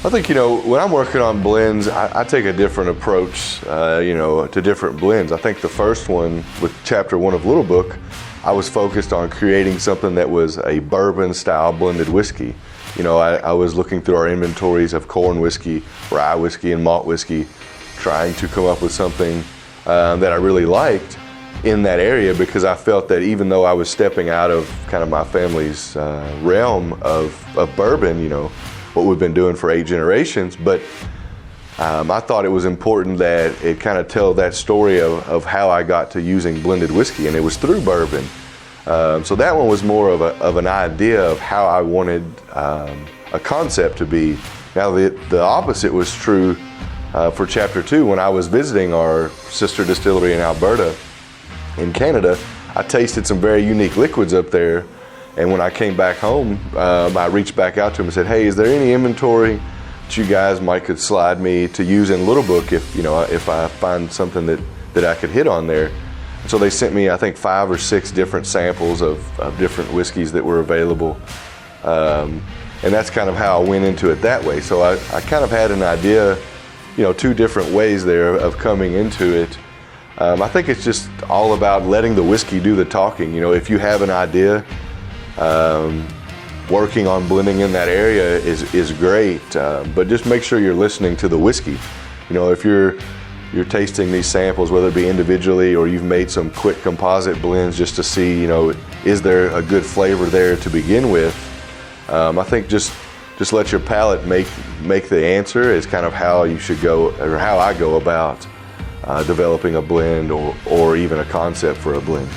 I think, when I'm working on blends, I take a different approach, to different blends. I think the first one, with chapter 1 of Little Book, I was focused on creating something that was a bourbon style blended whiskey. I was looking through our inventories of corn whiskey, rye whiskey, and malt whiskey, trying to come up with something that I really liked in that area, because I felt that even though I was stepping out of kind of my family's realm of bourbon, what we've been doing for 8 generations, but I thought it was important that it kind of tell that story of how I got to using blended whiskey, and it was through bourbon. So that one was more of an idea of how I wanted a concept to be. Now the opposite was true for chapter 2. When I was visiting our sister distillery in Alberta in Canada, I tasted some very unique liquids up there. And when I came back home, I reached back out to them and said, "Hey, is there any inventory that you guys could slide me to use in Little Book if I find something that I could hit on there?" And so they sent me, I think, 5 or 6 different samples of different whiskeys that were available. And that's kind of how I went into it that way. So I kind of had an idea, 2 different ways there of coming into it. I think it's just all about letting the whiskey do the talking. If you have an idea, working on blending in that area is great, but just make sure you're listening to the whiskey. If you're tasting these samples, whether it be individually or you've made some quick composite blends just to see, is there a good flavor there to begin with? I think just let your palate make the answer is kind of how you should go, or how I go about developing a blend or even a concept for a blend.